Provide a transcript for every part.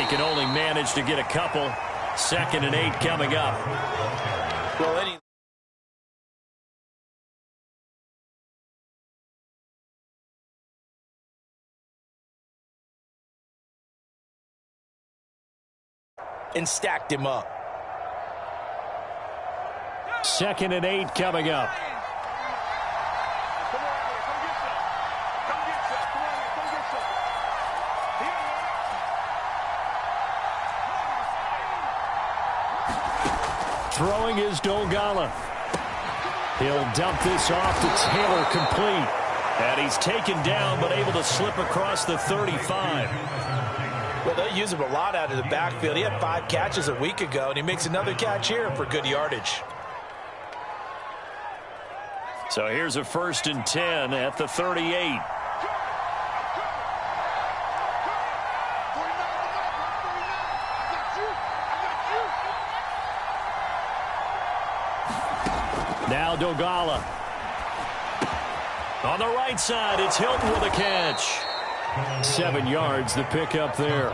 He can only manage to get a couple. 2nd and 8 coming up. Well, and stacked him up. 2nd and 8 coming up. Throwing is Dolgala. He'll dump this off to Taylor, complete. And he's taken down, but able to slip across the 35. Well, they use him a lot out of the backfield. He had 5 catches a week ago, and he makes another catch here for good yardage. So here's a 1st and 10 at the 38. Now Dolgala. On the right side, it's Hilton with a catch. 7 yards, the pickup there.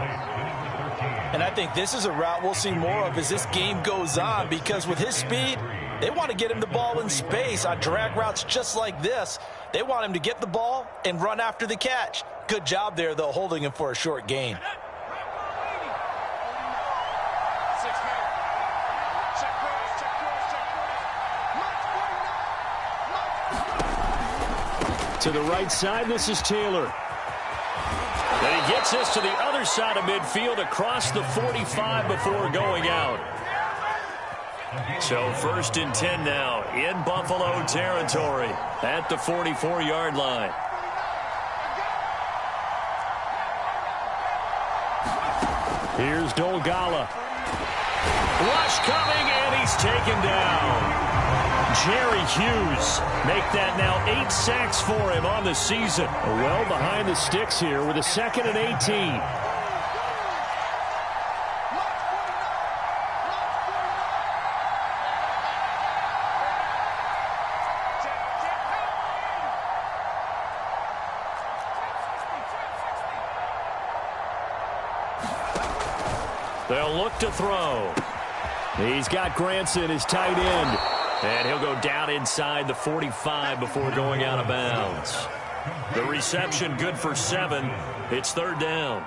And I think this is a route we'll see more of as this game goes on, because with his speed, they want to get him the ball in space on drag routes just like this. They want him to get the ball and run after the catch. Good job there, though, holding him for a short gain. To the right side, this is Taylor. And he gets this to the other side of midfield across the 45 before going out. So 1st and 10 now in Buffalo territory at the 44-yard line. Here's Dolgala. Rush coming, and he's taken down. Jerry Hughes make that now 8 sacks for him on the season. Well behind the sticks here with a 2nd and 18. They'll look to throw. He's got Granson, his tight end. And he'll go down inside the 45 before going out of bounds. The reception good for 7. It's 3rd down.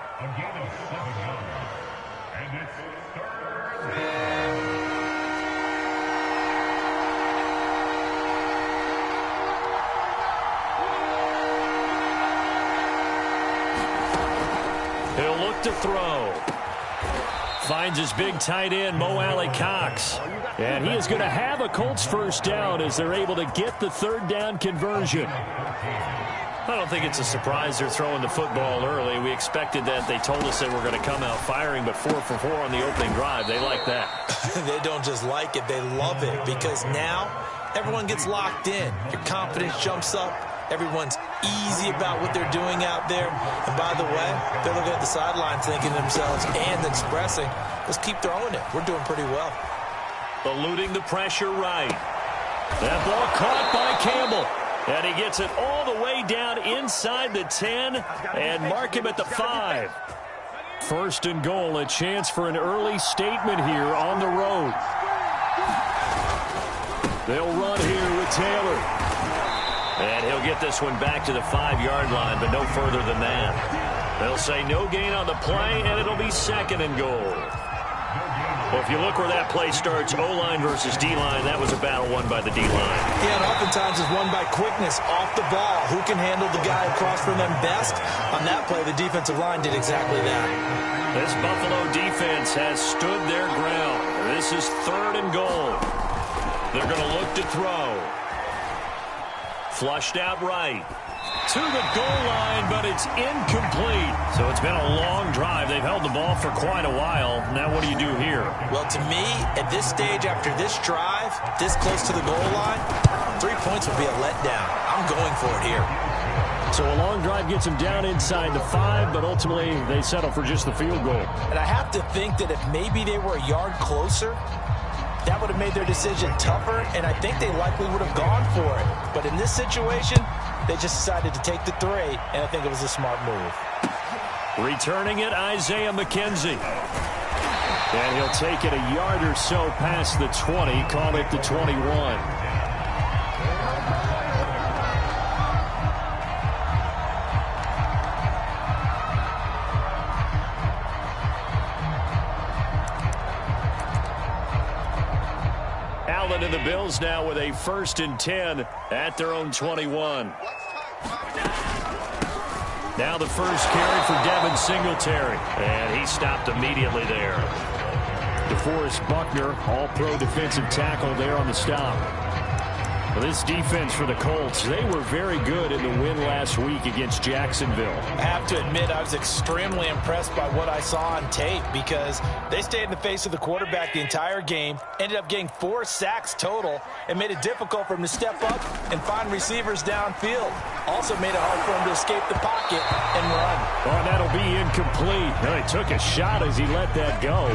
He'll look to throw. Finds his big tight end, Mo Alley-Cox. And he is going to have a Colts 1st down as they're able to get the 3rd down conversion. I don't think it's a surprise they're throwing the football early. We expected that. They told us they were going to come out firing, but 4 for 4 on the opening drive. They like that. They don't just like it, they love it, because now everyone gets locked in. Your confidence jumps up. Everyone's easy about what they're doing out there. And by the way, they're looking at the sidelines thinking to themselves and expressing, let's keep throwing it. We're doing pretty well. Eluding the pressure right. That ball caught by Campbell. And he gets it all the way down inside the 10 and mark him at the 5. 1st and goal, a chance for an early statement here on the road. They'll run here with Taylor. And he'll get this one back to the 5-yard line, but no further than that. They'll say no gain on the play, and it'll be 2nd and goal. Well, if you look where that play starts, O-line versus D-line, that was a battle won by the D-line. Yeah, and oftentimes it's won by quickness off the ball. Who can handle the guy across from them best? On that play, the defensive line did exactly that. This Buffalo defense has stood their ground. This is 3rd and goal. They're going to look to throw. Flushed out right. To the goal line, but it's incomplete. So it's been a long drive. They've held the ball for quite a while. Now what do you do here? Well, to me, at this stage, after this drive, this close to the goal line, 3 points would be a letdown. I'm going for it here. So a long drive gets them down inside the 5, but ultimately they settle for just the field goal. And I have to think that if maybe they were a yard closer, that would have made their decision tougher, and I think they likely would have gone for it. But in this situation, they just decided to take the 3, and I think it was a smart move. Returning it, Isaiah McKenzie. And he'll take it a yard or so past the 20, call it the 21. Allen and the Bills now with a 1st and 10 at their own 21. Now the first carry for Devin Singletary. And he stopped immediately there. DeForest Buckner, all-pro defensive tackle there on the stop. Well, this defense for the Colts, they were very good in the win last week against Jacksonville. I have to admit, I was extremely impressed by what I saw on tape because they stayed in the face of the quarterback the entire game, ended up getting 4 sacks total, and made it difficult for him to step up and find receivers downfield. Also made it hard for him to escape the pocket and run. Oh, and that'll be incomplete. Well, he took a shot as he let that go.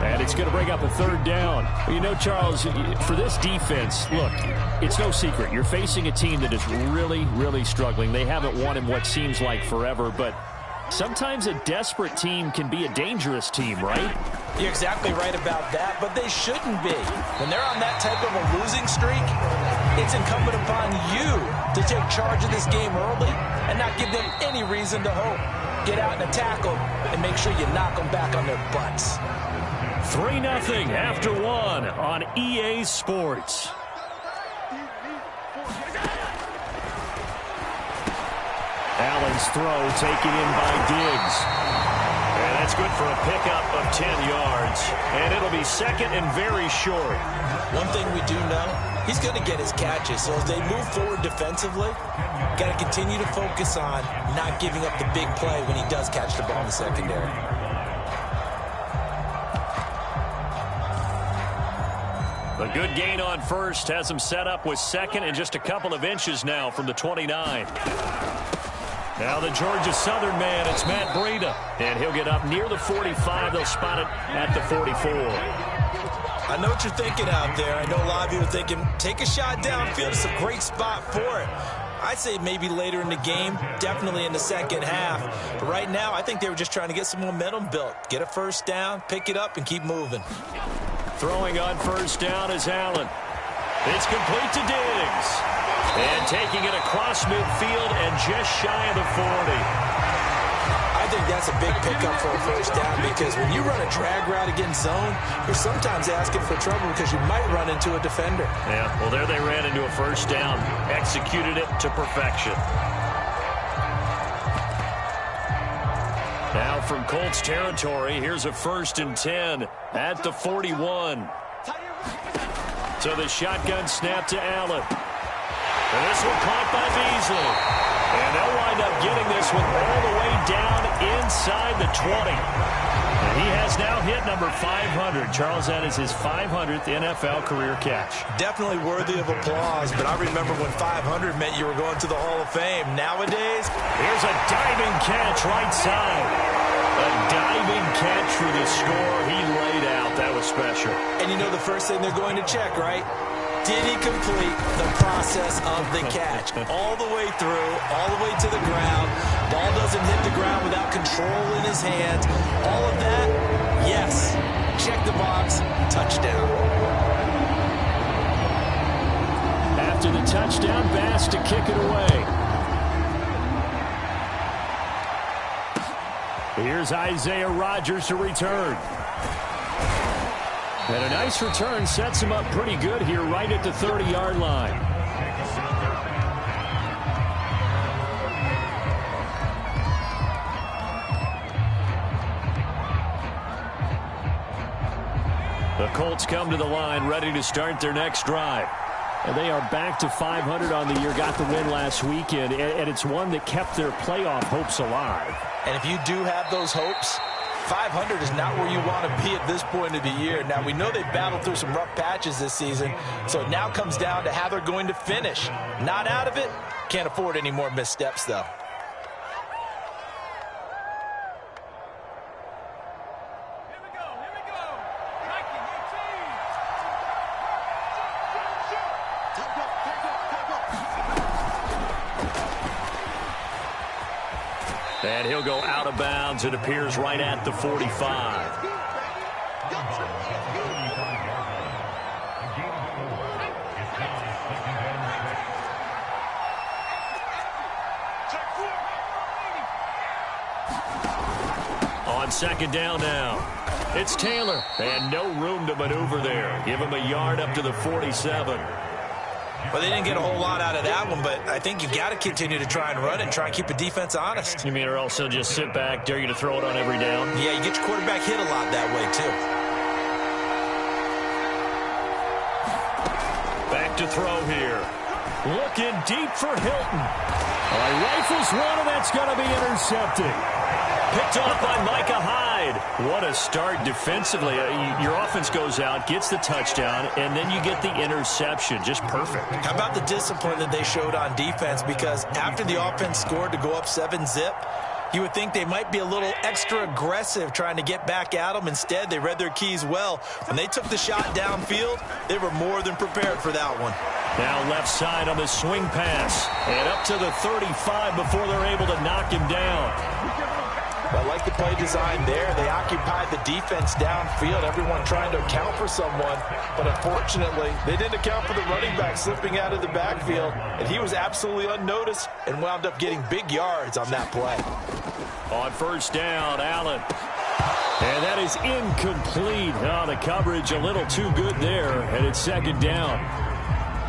And it's going to bring up a 3rd down. You know, Charles, for this defense, look, it's no secret. You're facing a team that is really, really struggling. They haven't won in what seems like forever, but sometimes a desperate team can be a dangerous team, right? You're exactly right about that, but they shouldn't be. When they're on that type of a losing streak, it's incumbent upon you to take charge of this game early and not give them any reason to hope. Get out and attack them and make sure you knock them back on their butts. 3-0 after 1 on EA Sports. Allen's throw taken in by Diggs. And that's good for a pickup of 10 yards. And it'll be 2nd and very short. One thing we do know, he's going to get his catches. So as they move forward defensively, got to continue to focus on not giving up the big play when he does catch the ball in the secondary. A good gain on first has him set up with 2nd and just a couple of inches now from the 29. Now the Georgia Southern man, it's Matt Breida. And he'll get up near the 45. They'll spot it at the 44. I know what you're thinking out there. I know a lot of you are thinking, take a shot downfield. It's a great spot for it. I'd say maybe later in the game, definitely in the second half. But right now, I think they were just trying to get some momentum built. Get a 1st down, pick it up, and keep moving. Throwing on 1st down is Allen. It's complete to Diggs. And taking it across midfield and just shy of the 40. I think that's a big pickup for a 1st down because when you run a drag route against zone, you're sometimes asking for trouble because you might run into a defender. Yeah, well, there they ran into a 1st down. Executed it to perfection. Now from Colts territory, here's a 1st and 10 at the 41. So the shotgun snap to Allen. And this one caught by Beasley. And they'll wind up getting this one all the way down inside the 20. And he has now hit number 500. Charles, that is his 500th NFL career catch. Definitely worthy of applause, but I remember when 500 meant you were going to the Hall of Fame. Nowadays, here's a diving catch right side. A diving catch for the score. He laid out. That was special. And you know the first thing they're going to check, right? Did he complete the process of the catch? All the way through, all the way to the ground. Ball doesn't hit the ground without control in his hands. All of that, yes. Check the box, touchdown. After the touchdown, Bass to kick it away. Here's Isaiah Rodgers to return. And a nice return sets him up pretty good here right at the 30-yard line. The Colts come to the line ready to start their next drive. And they are back to 500 on the year, got the win last weekend, and it's one that kept their playoff hopes alive. And if you do have those hopes, 500 is not where you want to be at this point of the year. Now, we know they battled through some rough patches this season, so it now comes down to how they're going to finish. Not out of it, can't afford any more missteps, though. And he'll go out of bounds. It appears right at the 45. On second down now. It's Taylor, and no room to maneuver there. Give him a yard up to the 47. Well, they didn't get a whole lot out of that one, but I think you've got to continue to try and run and try and keep the defense honest. You mean or also just sit back, dare you to throw it on every down? Yeah, you get your quarterback hit a lot that way, too. Back to throw here. Looking deep for Hilton. Rifles one, and that's going to be intercepted. Picked off by Micah Hyde. What a start defensively. Your offense goes out, gets the touchdown, and then you get the interception. Just perfect. How about the discipline that they showed on defense? Because after the offense scored to go up 7-zip, you would think they might be a little extra aggressive trying to get back at them. Instead, they read their keys well. When they took the shot downfield, they were more than prepared for that one. Now left side on the swing pass. And up to the 35 before they're able to knock him down. I like the play design there. They occupied the defense downfield, everyone trying to account for someone. But unfortunately, they didn't account for the running back slipping out of the backfield. And he was absolutely unnoticed and wound up getting big yards on that play. On first down, Allen. And that is incomplete. Oh, the coverage a little too good there. And it's second down.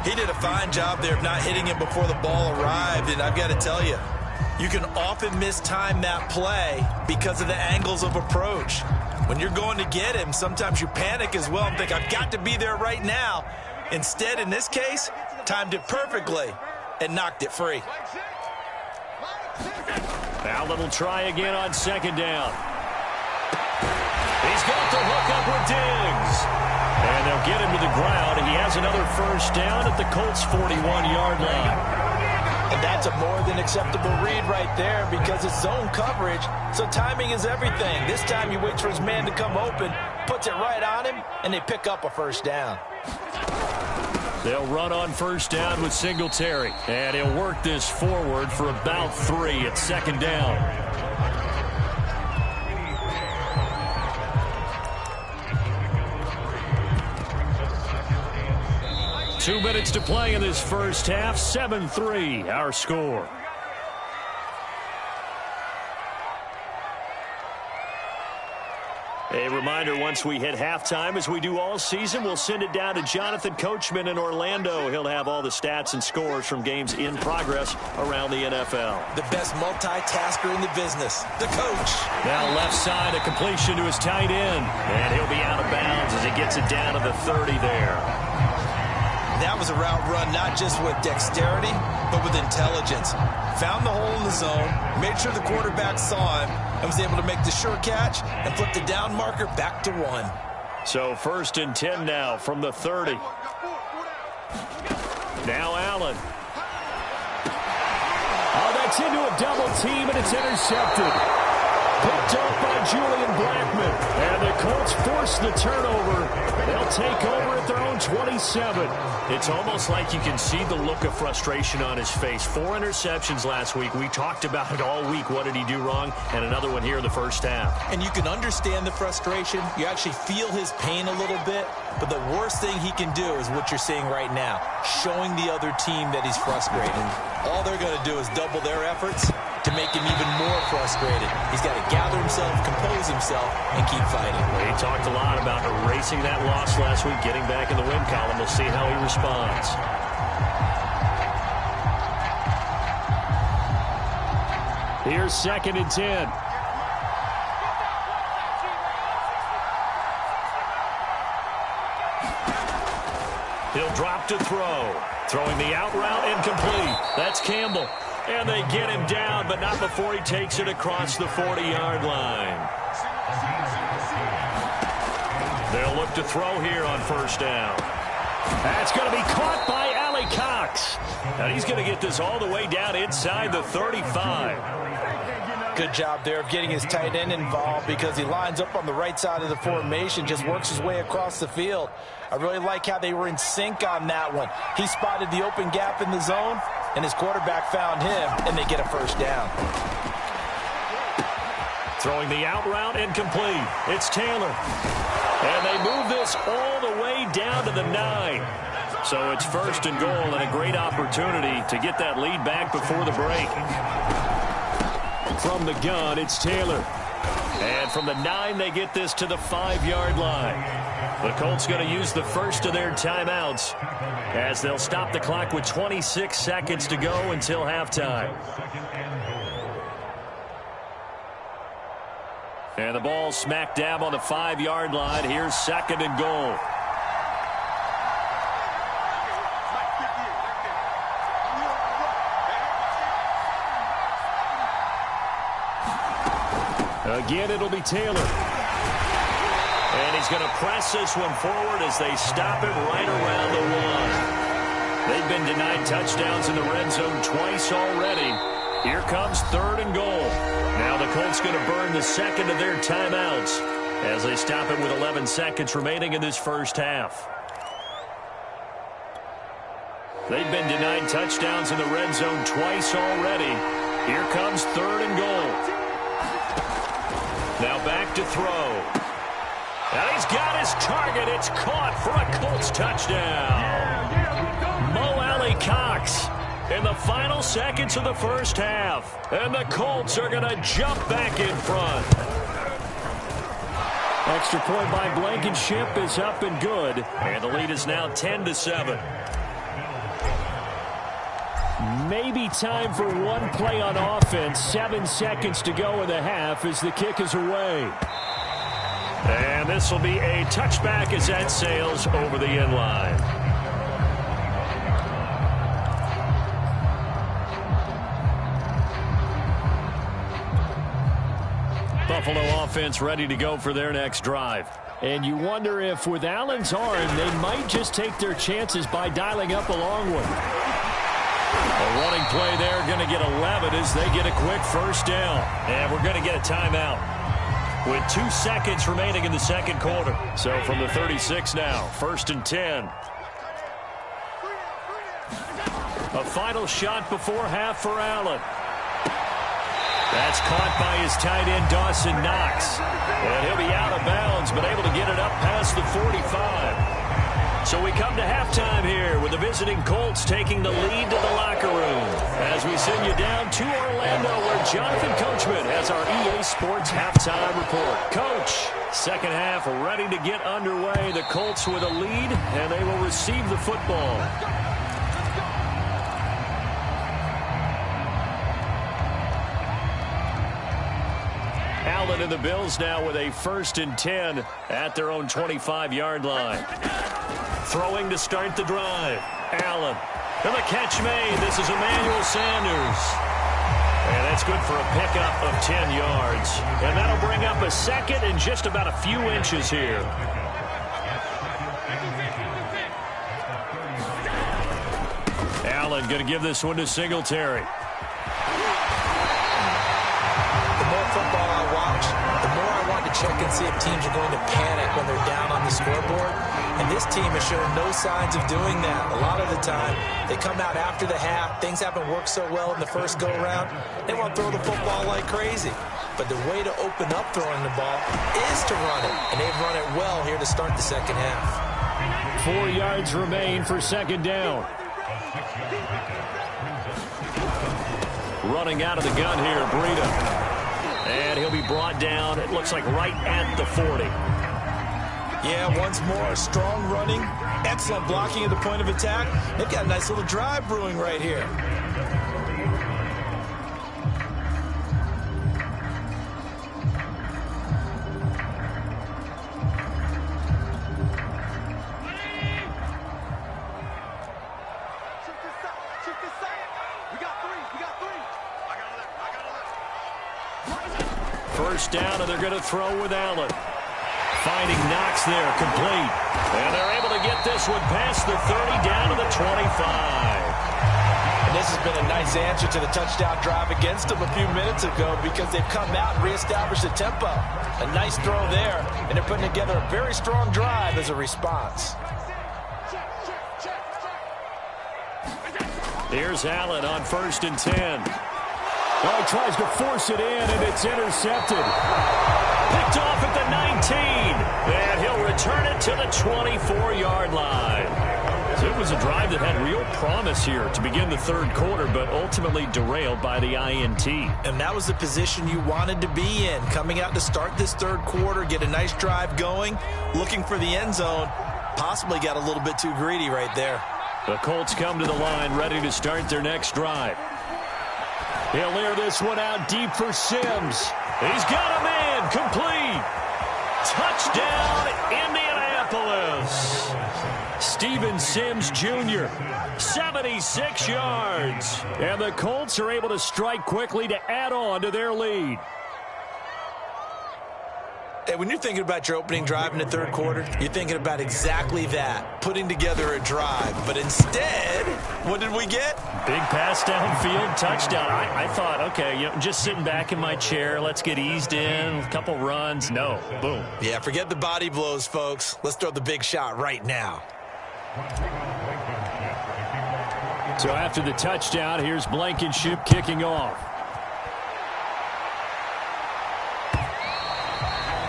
He did a fine job there of not hitting him before the ball arrived. And I've got to tell you, you can often mistime that play because of the angles of approach. When you're going to get him, sometimes you panic as well and think, I've got to be there right now. Instead, in this case, timed it perfectly and knocked it free. Allen will try again on second down. He's got the hook up with Diggs. And they'll get him to the ground. He has another first down at the Colts' 41-yard line. And that's a more than acceptable read right there because it's zone coverage, so timing is everything. This time he waits for his man to come open, puts it right on him, and they pick up a first down. They'll run on first down with Singletary, and he'll work this forward for about 3 at second down. Two minutes to play in this first half. 7-3, our score. A reminder, once we hit halftime, as we do all season, we'll send it down to Jonathan Coachman in Orlando. He'll have all the stats and scores from games in progress around the NFL. The best multitasker in the business, the coach. Now left side, a completion to his tight end. And he'll be out of bounds as he gets it down to the 30 there. That was a route run not just with dexterity, but with intelligence. Found the hole in the zone, made sure the quarterback saw him, and was able to make the sure catch and flip the down marker back to 1. So 1st and 10 now from the 30. Now Allen. Oh, that's into a double team, and it's intercepted. Picked up by Julian Blackman. And the Colts force the turnover. They'll take over at their own 27. It's almost like you can see the look of frustration on his face. 4 interceptions last week. We talked about it all week. What did he do wrong? And another one here in the first half. And you can understand the frustration. You actually feel his pain a little bit. But the worst thing he can do is what you're seeing right now, showing the other team that he's frustrated. All they're going to do is double their efforts to make him even more frustrated. He's got to gather himself, compose himself, and keep fighting. Well, he talked a lot about erasing that loss last week, getting back in the win column. We'll see how he responds. Here's 2nd and 10. He'll drop to throw. Throwing the out route incomplete. That's Campbell. And they get him down, but not before he takes it across the 40-yard line. They'll look to throw here on first down. That's going to be caught by Ali Cox. And he's going to get this all the way down inside the 35. Good job there of getting his tight end involved because he lines up on the right side of the formation, just works his way across the field. I really like how they were in sync on that one. He spotted the open gap in the zone, and his quarterback found him, and they get a first down. Throwing the out route incomplete. It's Taylor. And they move this all the way down to the 9. So it's 1st and goal and a great opportunity to get that lead back before the break. From the gun, it's Taylor. And from the 9, they get this to the 5-yard line. The Colts going to use the first of their timeouts as they'll stop the clock with 26 seconds to go until halftime. And the ball smack dab on the 5-yard line. Here's 2nd and goal. Again, it'll be Taylor. And he's going to press this one forward as they stop it right around the 1. They've been denied touchdowns in the red zone twice already. Here comes 3rd and goal. Now the Colts going to burn the 2nd of their timeouts as they stop it with 11 seconds remaining in this first half. They've been denied touchdowns in the red zone twice already. Here comes 3rd and goal. Now back to throw. And he's got his target. It's caught for a Colts touchdown. Mo Alley Cox in the final seconds of the first half. And the Colts are going to jump back in front. Extra point by Blankenship is up and good. And the lead is now 10-7. Maybe time for one play on offense. 7 seconds to go in the half as the kick is away. And this will be a touchback as that sails over the end line. Buffalo offense ready to go for their next drive. And you wonder if with Allen's arm, they might just take their chances by dialing up a long one. A running play there, going to get 11 as they get a quick first down. And we're going to get a timeout with 2 seconds remaining in the second quarter. So from the 36 now, 1st and 10. A final shot before half for Allen. That's caught by his tight end, Dawson Knox. And he'll be out of bounds, but able to get it up past the 45. So we come to halftime here with the visiting Colts taking the lead to the locker room as we send you down to Orlando where Jonathan Coachman has our EA Sports halftime report. Coach, second half ready to get underway. The Colts with a lead, and they will receive the football. Allen and the Bills now with a 1st and 10 at their own 25-yard line. Throwing to start the drive. Allen. And the catch made. This is Emmanuel Sanders. And that's good for a pickup of 10 yards. And that'll bring up a 2nd and just about a few inches here. Allen going to give this one to Singletary. The more football I watch, the more I want to check and see if teams are going to panic when they're down on the scoreboard. And this team has shown no signs of doing that. A lot of the time, they come out after the half. Things haven't worked so well in the first go-around. They want to throw the football like crazy. But the way to open up throwing the ball is to run it. And they've run it well here to start the second half. 4 yards remain for 2nd down. Running out of the gun here, Breida. And he'll be brought down, it looks like right at the 40. Yeah, once more, strong running, excellent blocking at the point of attack. They've got a nice little drive brewing right here. First down, and they're going to throw with Allen. Finding Knox there, complete. And they're able to get this one past the 30 down to the 25. And this has been a nice answer to the touchdown drive against them a few minutes ago because they've come out and reestablished the tempo. A nice throw there, and they're putting together a very strong drive as a response. Here's Allen on 1st and 10. Oh, he tries to force it in, and it's intercepted. Picked off at the 19. And he'll return it to the 24-yard line. So it was a drive that had real promise here to begin the third quarter, but ultimately derailed by the INT. And that was the position you wanted to be in, coming out to start this third quarter, get a nice drive going, looking for the end zone. Possibly got a little bit too greedy right there. The Colts come to the line, ready to start their next drive. He'll air this one out deep for Sims. He's got a man, complete. Touchdown, Indianapolis. Steven Sims Jr., 76 yards. And the Colts are able to strike quickly to add on to their lead. Hey, when you're thinking about your opening drive in the third quarter, you're thinking about exactly that, putting together a drive. But instead, what did we get? Big pass downfield, touchdown. I thought, okay, just sitting back in my chair, let's get eased in, a couple runs. No, boom. Yeah, forget the body blows, folks. Let's throw the big shot right now. So after the touchdown, here's Blankenship kicking off.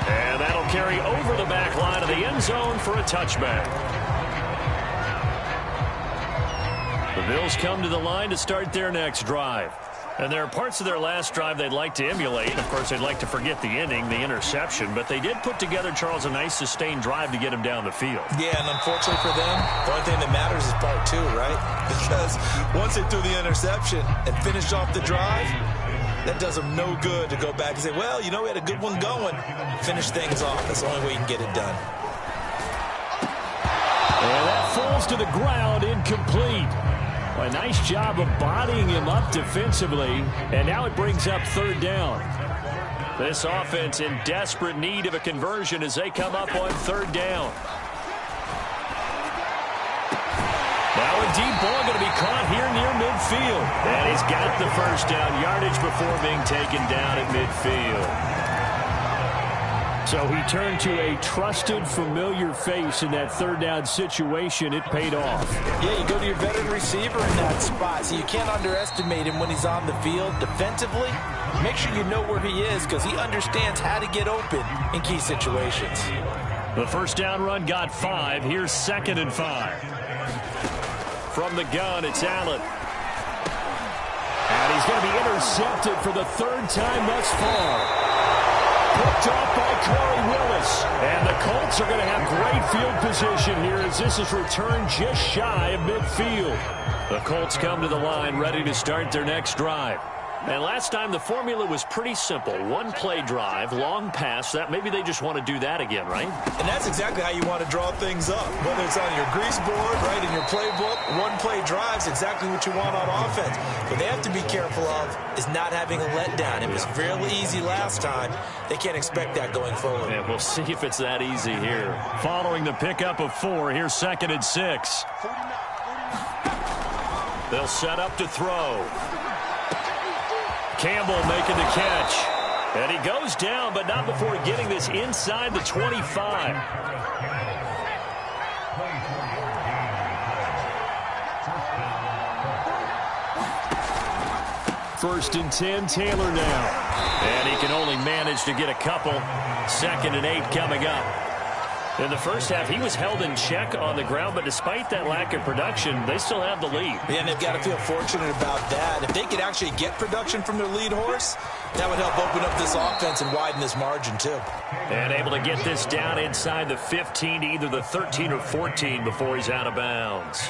And that'll carry over the back line of the end zone for a touchback. The Bills come to the line to start their next drive. And there are parts of their last drive they'd like to emulate. Of course, they'd like to forget the ending, the interception. But they did put together, Charles, a nice sustained drive to get him down the field. Yeah, and unfortunately for them, the only thing that matters is part two, right? Because once they threw the interception and finished off the drive, that does them no good to go back and say, well, we had a good one going. Finish things off. That's the only way you can get it done. And that falls to the ground, incomplete. A nice job of bodying him up defensively, and now it brings up third down. This offense in desperate need of a conversion as they come up on third down. Now a deep ball going to be caught here near midfield. And he's got the first down yardage before being taken down at midfield. So he turned to a trusted, familiar face in that third down situation. It paid off. Yeah, you go to your veteran receiver in that spot, so you can't underestimate him when he's on the field defensively. Make sure you know where he is because he understands how to get open in key situations. The first down run got 5. Here's 2nd and 5. From the gun, it's Allen. And he's going to be intercepted for the third time thus far. Picked off by Corey Willis. And the Colts are going to have great field position here as this is returned just shy of midfield. The Colts come to the line ready to start their next drive. And last time the formula was pretty simple. One-play drive, long pass. That maybe they just want to do that again, right? And that's exactly how you want to draw things up. Whether it's on your grease board, right, in your playbook, one-play drive's exactly what you want on offense. What they have to be careful of is not having a letdown. It was fairly easy last time. They can't expect that going forward. Yeah, we'll see if it's that easy here. Following the pickup of 4, here's 2nd and 6. They'll set up to throw. Campbell making the catch. And he goes down, but not before getting this inside the 25. First and 10, Taylor now. And he can only manage to get a couple. 2nd and 8 coming up. In the first half, he was held in check on the ground, but despite that lack of production, they still have the lead. Yeah, and they've got to feel fortunate about that. If they could actually get production from their lead horse, that would help open up this offense and widen this margin, too. And able to get this down inside the 15 to either the 13 or 14 before he's out of bounds.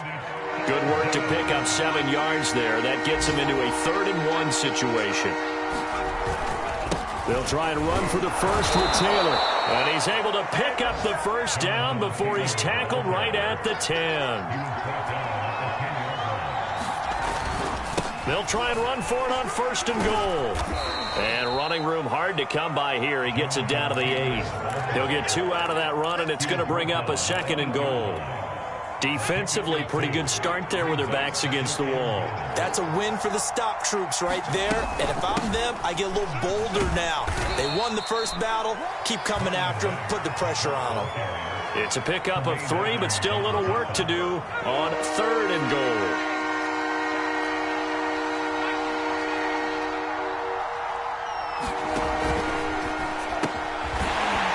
Good work to pick up 7 yards there. That gets him into a 3rd and 1 situation. They'll try and run for the first with Taylor. And he's able to pick up the first down before he's tackled right at the 10. They'll try and run for it on 1st and goal. And running room hard to come by here. He gets it down to the 8. He'll get 2 out of that run, and it's going to bring up a 2nd and goal. Defensively, pretty good start there with their backs against the wall. That's a win for the stop troops right there. And if I'm them, I get a little bolder now. They won the first battle. Keep coming after them. Put the pressure on them. It's a pickup of 3, but still a little work to do on 3rd and goal.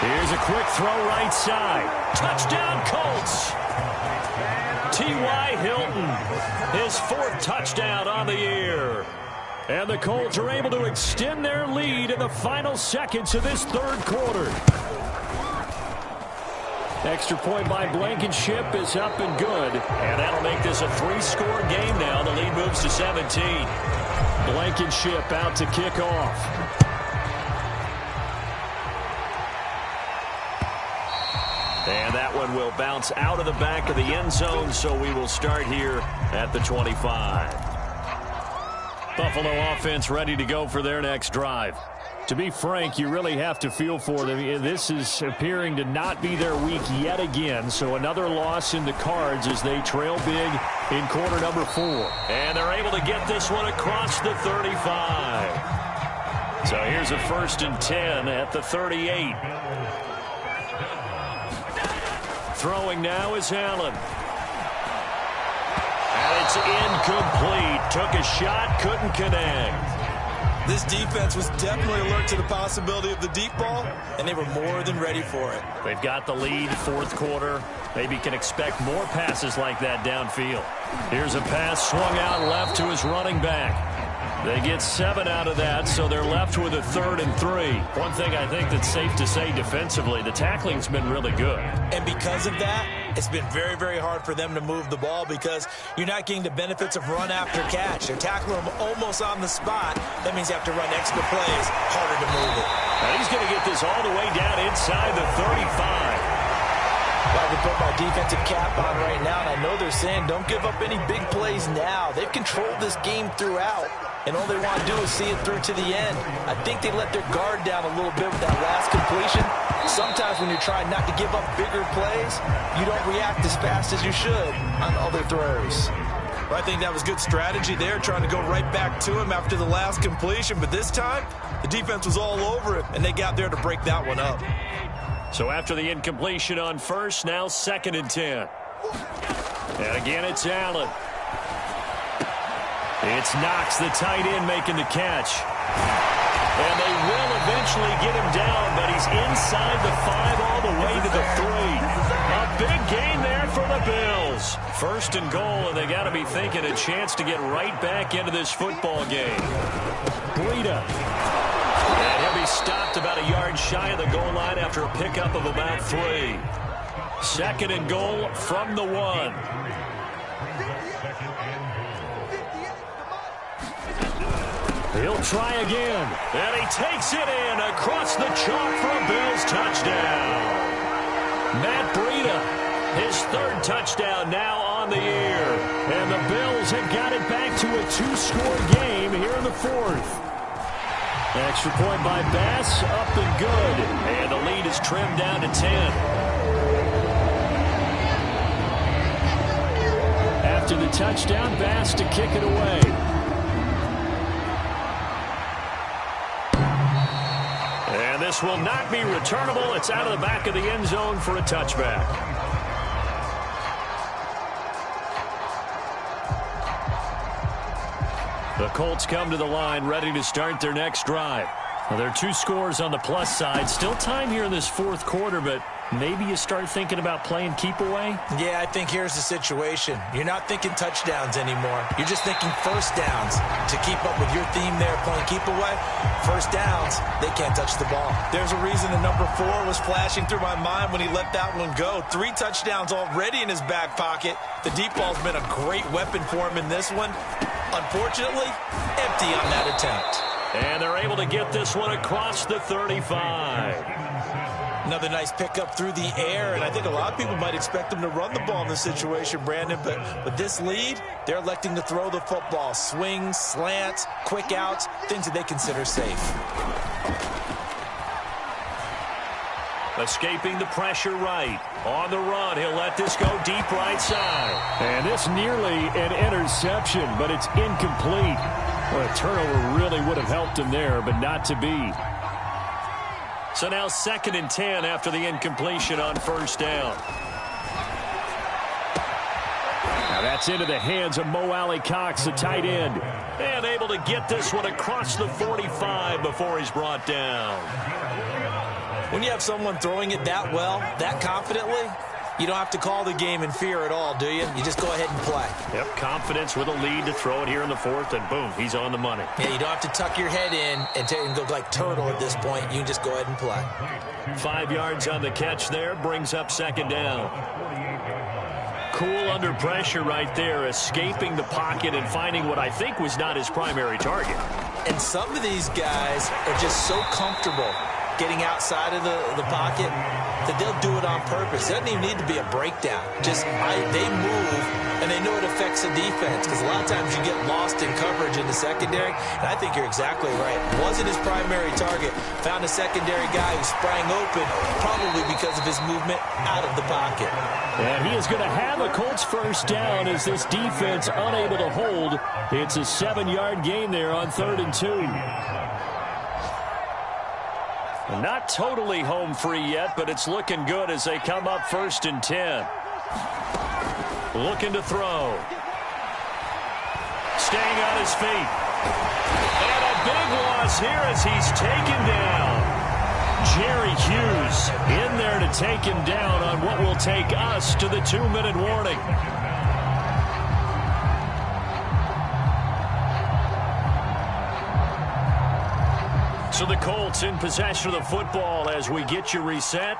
Here's a quick throw right side. Touchdown, Colts. T.Y. Hilton, his 4th touchdown on the year. And the Colts are able to extend their lead in the final seconds of this 3rd quarter. Extra point by Blankenship is up and good. And that'll make this a 3-score game now. The lead moves to 17. Blankenship out to kick off. And that one will bounce out of the back of the end zone, so we will start here at the 25. Buffalo offense ready to go for their next drive. To be frank, you really have to feel for them. This is appearing to not be their week yet again, so another loss in the cards as they trail big in quarter number 4. And they're able to get this one across the 35. So here's a 1st and 10 at the 38. Throwing now is Allen. And it's incomplete. Took a shot, couldn't connect. This defense was definitely alert to the possibility of the deep ball, and they were more than ready for it. They've got the lead, 4th quarter. Maybe can expect more passes like that downfield. Here's a pass swung out left to his running back. They get 7 out of that, so they're left with a 3rd and 3. One thing I think that's safe to say defensively, the tackling's been really good. And because of that, it's been very, very hard for them to move the ball because you're not getting the benefits of run after catch. They're tackling them almost on the spot. That means you have to run extra plays, harder to move it. Now he's going to get this all the way down inside the 35. I can put my defensive cap on right now, and I know they're saying don't give up any big plays now. They've controlled this game throughout, and all they want to do is see it through to the end. I think they let their guard down a little bit with that last completion. Sometimes when you're trying not to give up bigger plays, you don't react as fast as you should on other throws. I think that was good strategy there, trying to go right back to him after the last completion. But this time, the defense was all over it, and they got there to break that one up. So after the incompletion on 1st, now 2nd and 10. And again, it's Allen. It's Knox, the tight end, making the catch. And they will eventually get him down, but he's inside the 5 all the way to the 3. A big gain there for the Bills. 1st and goal, and they got to be thinking a chance to get right back into this football game. Breida. And he'll be stopped about a yard shy of the goal line after a pickup of about 3. 2nd and goal from the 1. He'll try again. And he takes it in across the chalk for a Bills touchdown. Matt Breida, his 3rd touchdown now on the year. And the Bills have got it back to a 2-score game here in the 4th. Extra point by Bass, up and good. And the lead is trimmed down to 10. After the touchdown, Bass to kick it away. And this will not be returnable. It's out of the back of the end zone for a touchback. The Colts come to the line ready to start their next drive. Well, there are 2 scores on the plus side. Still time here in this 4th quarter, but maybe you start thinking about playing keep away? Yeah, I think here's the situation. You're not thinking touchdowns anymore. You're just thinking 1st downs. To keep up with your theme there, playing keep away, 1st downs, they can't touch the ball. There's a reason the number 4 was flashing through my mind when he let that one go. 3 touchdowns already in his back pocket. The deep ball's been a great weapon for him in this one. Unfortunately, empty on that attempt. And they're able to get this one across the 35. Another nice pickup through the air, and I think a lot of people might expect them to run the ball in this situation, Brandon, but this lead, they're electing to throw the football. Swings, slants, quick outs, things that they consider safe. Escaping the pressure right. On the run, he'll let this go deep right side. And this nearly an interception, but it's incomplete. Well, a turnover really would have helped him there, but not to be. So now 2nd and 10 after the incompletion on 1st down. Now that's into the hands of Mo Alley Cox, the tight end. And able to get this one across the 45 before he's brought down. When you have someone throwing it that well, that confidently, you don't have to call the game in fear at all, do you? You just go ahead and play. Yep, confidence with a lead to throw it here in the fourth, and boom, he's on the money. Yeah, you don't have to tuck your head in and go like turtle at this point. You can just go ahead and play. 5 yards on the catch there, brings up second down. Cool under pressure right there, escaping the pocket and finding what I think was not his primary target. And some of these guys are just so comfortable getting outside of the pocket that they'll do it on purpose. It doesn't even need to be a breakdown. They move, and they know it affects the defense, because a lot of times you get lost in coverage in the secondary, and I think you're exactly right. Wasn't his primary target. Found a secondary guy who sprang open, probably because of his movement out of the pocket. And he is going to have a Colts first down as this defense unable to hold. It's a 7-yard gain there on 3rd and 2. Not totally home free yet, but it's looking good as they come up 1st and 10. Looking to throw. Staying on his feet. And a big loss here as he's taken down. Jerry Hughes in there to take him down on what will take us to the 2-minute warning. So the Colts in possession of the football as we get you reset.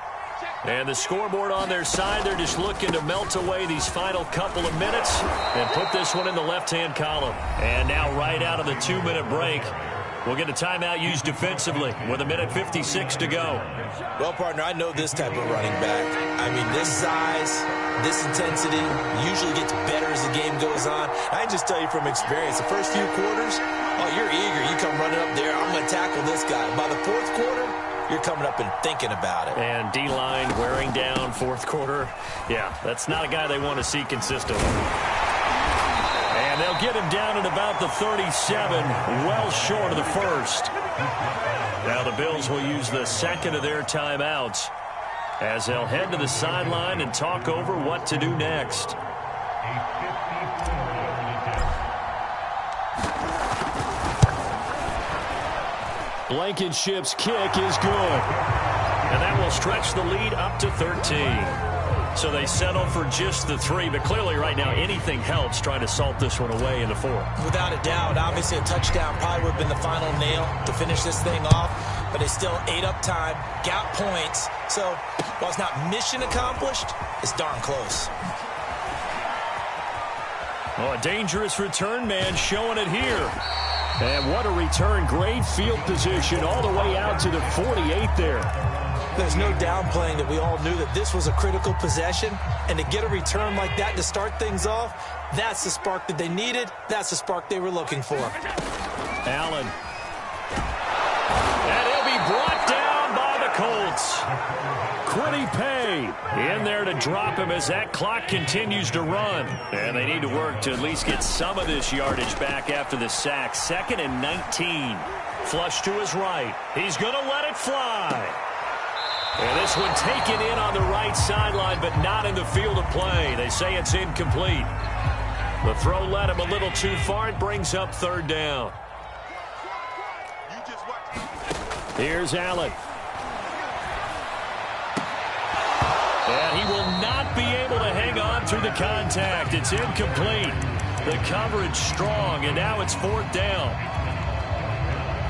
And the scoreboard on their side, they're just looking to melt away these final couple of minutes and put this one in the left-hand column. And now right out of the 2-minute break, we'll get a timeout used defensively with 1:56 to go. Well, partner, I know this type of running back. I mean, this size, this intensity usually gets better as the game goes on. I can just tell you from experience, the first few quarters, oh, you're eager. You come running up there, I'm going to tackle this guy. By the 4th quarter, you're coming up and thinking about it. And D-line wearing down 4th quarter. Yeah, that's not a guy they want to see consistently. And they'll get him down at about the 37, well short of the 1st. Now the Bills will use the 2nd of their timeouts as they'll head to the sideline and talk over what to do next. Blankenship's kick is good. And that will stretch the lead up to 13. So they settle for just the 3, but clearly right now anything helps trying to salt this one away in the 4th. Without a doubt, obviously a touchdown probably would have been the final nail to finish this thing off, but they still ate up time, got points. So while it's not mission accomplished, it's darn close. Oh, a dangerous return man showing it here. And what a return. Great field position all the way out to the 48 there. There's no downplaying that we all knew that this was a critical possession. And to get a return like that to start things off, that's the spark that they needed. That's the spark they were looking for. Allen. And he'll be brought down by the Colts. Quiddy Pay in there to drop him as that clock continues to run. And they need to work to at least get some of this yardage back after the sack. 2nd and 19. Flush to his right. He's going to let it fly. And this one taken in on the right sideline, but not in the field of play. They say it's incomplete. The throw led him a little too far. It brings up 3rd down. Here's Allen. And he will not be able to hang on through the contact. It's incomplete. The coverage strong, and now it's 4th down.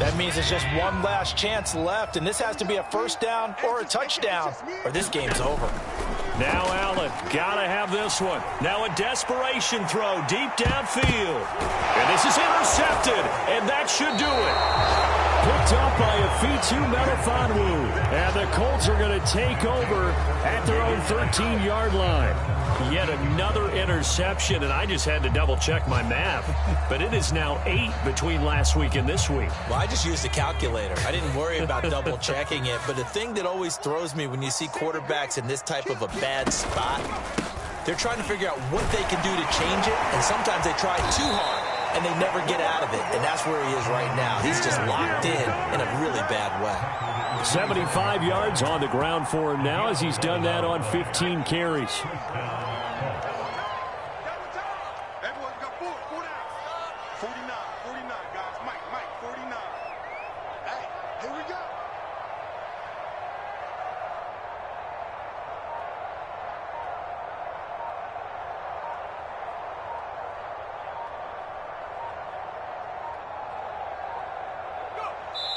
That means there's just one last chance left, and this has to be a 1st down or a touchdown, or this game's over. Now Allen, gotta have this one. Now a desperation throw deep downfield. And this is intercepted, and that should do it. Picked up by a Fitu Melifonwu. And the Colts are going to take over at their own 13-yard line. Yet another interception, and I just had to double-check my math. But it is now 8 between last week and this week. Well, I just used a calculator. I didn't worry about double-checking it. But the thing that always throws me when you see quarterbacks in this type of a bad spot, they're trying to figure out what they can do to change it, and sometimes they try too hard, and they never get out of it. And that's where he is right now. He's just locked in a really bad way. 75 yards on the ground for him now as he's done that on 15 carries.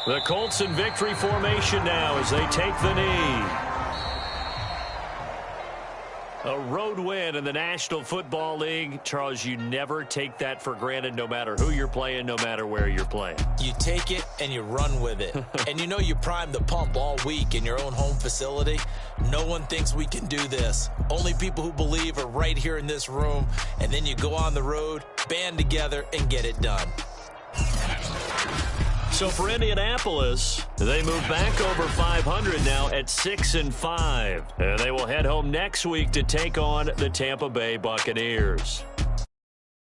The Colts in victory formation now as they take the knee. A road win in the National Football League. Charles, you never take that for granted no matter who you're playing, no matter where you're playing. You take it and you run with it. And you know you primed the pump all week in your own home facility. No one thinks we can do this. Only people who believe are right here in this room. And then you go on the road, band together, and get it done. So for Indianapolis, they move back over 500 now at 6-5. And they will head home next week to take on the Tampa Bay Buccaneers.